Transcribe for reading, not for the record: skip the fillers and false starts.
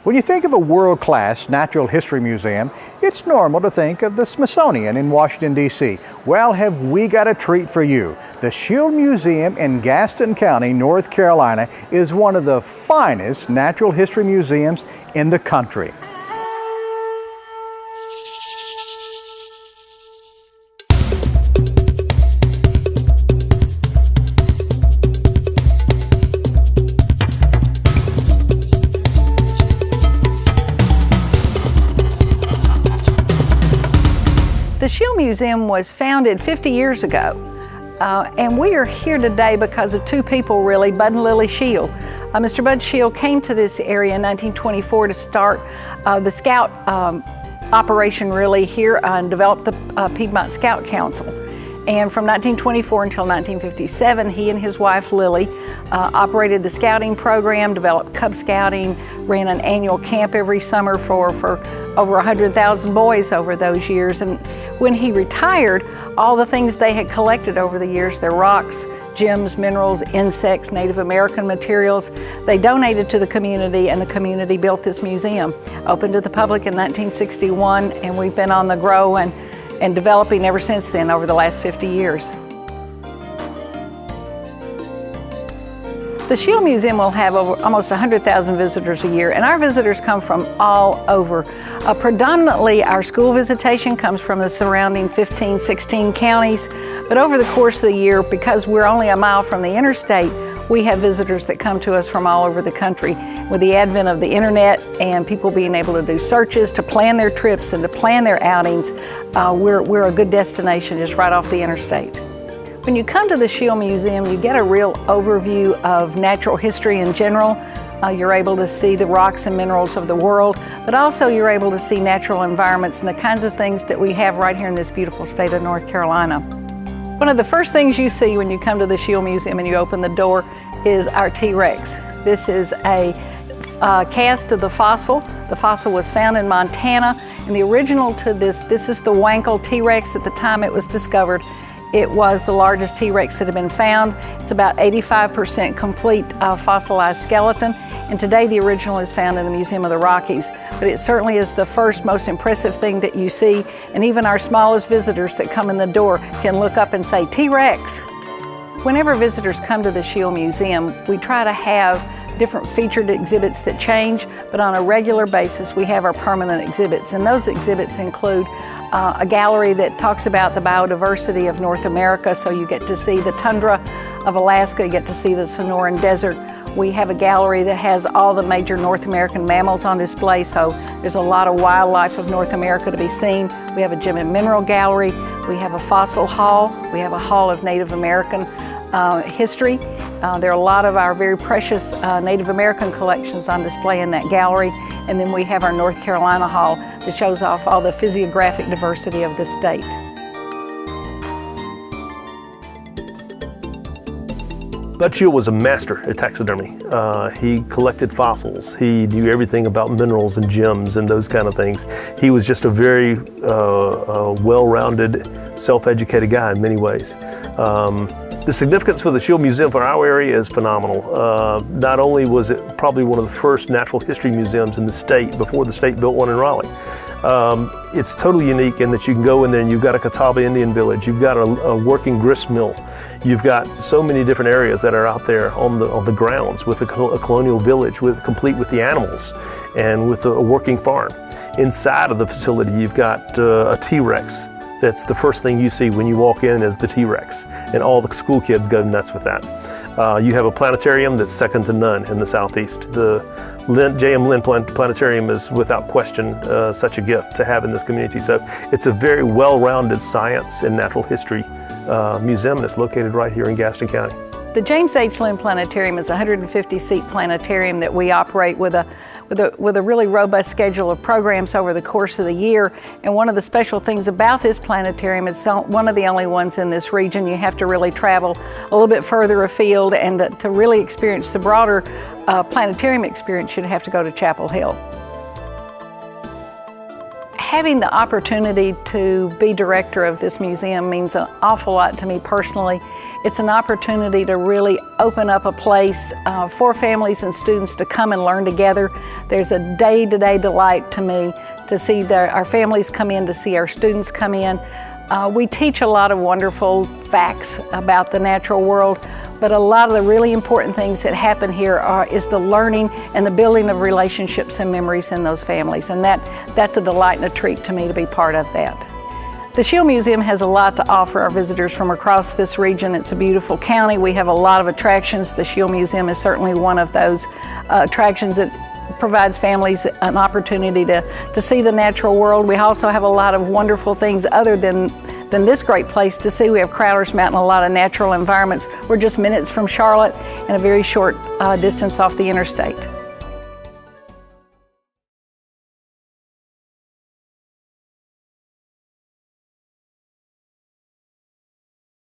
When you think of a world-class natural history museum, it's normal to think of the Smithsonian in Washington, D.C. Well, have we got a treat for you. The Schiele Museum in Gaston County, North Carolina is one of the finest natural history museums in the country. The Schiele Museum was founded 50 years ago, and we are here today because of two people really, Bud and Lily Schiele. Mr. Bud Schiele came to this area in 1924 to start the Scout operation really here and develop the Piedmont Scout Council. And from 1924 until 1957, he and his wife Lily operated the scouting program, developed Cub Scouting, ran an annual camp every summer for over 100,000 boys over those years. And when he retired, all the things they had collected over the years, their rocks, gems, minerals, insects, Native American materials, they donated to the community, and the community built this museum. Opened to the public in 1961, and we've been on the grow and developing ever since then over the last 50 years. The Schiele Museum will have over almost 100,000 visitors a year, and our visitors come from all over. Predominantly our school visitation comes from the surrounding 15, 16 counties, but over the course of the year, because we're only a mile from the interstate, we have visitors that come to us from all over the country. With the advent of the internet and people being able to do searches, to plan their trips and to plan their outings, we're a good destination just right off the interstate. When you come to the Schiele Museum, you get a real overview of natural history in general. You're able to see the rocks and minerals of the world, but also you're able to see natural environments and the kinds of things that we have right here in this beautiful state of North Carolina. One of the first things you see when you come to the Schiele Museum and you open the door is our T-Rex. This is a cast of the fossil. The fossil was found in Montana, and the original to this is the Wankel T-Rex. At the time it was discovered, it was the largest T-Rex that had been found. It's about 85% complete fossilized skeleton, and today the original is found in the Museum of the Rockies. But it certainly is the first most impressive thing that you see, and even our smallest visitors that come in the door can look up and say, T-Rex. Whenever visitors come to the Schiele Museum, we try to have different featured exhibits that change, but on a regular basis we have our permanent exhibits, and those exhibits include a gallery that talks about the biodiversity of North America, so you get to see the tundra of Alaska, you get to see the Sonoran Desert. We have a gallery that has all the major North American mammals on display, so there's a lot of wildlife of North America to be seen. We have a gem and mineral gallery, we have a fossil hall, we have a hall of Native American history. There are a lot of our very precious Native American collections on display in that gallery. And then we have our North Carolina Hall that shows off all the physiographic diversity of the state. Bud Schiele was a master at taxidermy. He collected fossils. He knew everything about minerals and gems and those kind of things. He was just a very well-rounded, self-educated guy in many ways. The significance for the Schiele Museum for our area is phenomenal. Not only was it probably one of the first natural history museums in the state before the state built one in Raleigh. It's totally unique in that you can go in there and you've got a Catawba Indian village, you've got a working grist mill, you've got so many different areas that are out there on the grounds with a colonial village complete with the animals and with a working farm. Inside of the facility you've got a T-Rex. That's the first thing you see when you walk in is the T-Rex, and all the school kids go nuts with that. You have a planetarium that's second to none in the Southeast. The J.M. Lynn Planetarium is without question such a gift to have in this community. So it's a very well-rounded science and natural history museum, and it's located right here in Gaston County. The James H. Lynn Planetarium is a 150-seat planetarium that we operate with a really robust schedule of programs over the course of the year. And one of the special things about this planetarium, it's one of the only ones in this region. You have to really travel a little bit further afield, and to really experience the broader planetarium experience, you'd have to go to Chapel Hill. having the opportunity to be director of this museum means an awful lot to me personally. It's an opportunity to really open up a place for families and students to come and learn together. There's a day-to-day delight to me to see our families come in, to see our students come in. We teach a lot of wonderful facts about the natural world, but a lot of the really important things that happen here is the learning and the building of relationships and memories in those families, and that's a delight and a treat to me to be part of that. The Schiele Museum has a lot to offer our visitors from across this region. It's a beautiful county. We have a lot of attractions. The Schiele Museum is certainly one of those attractions that provides families an opportunity to see the natural world. We also have a lot of wonderful things other than this great place to see. We have Crowder's Mountain, a lot of natural environments. We're just minutes from Charlotte and a very short distance off the interstate.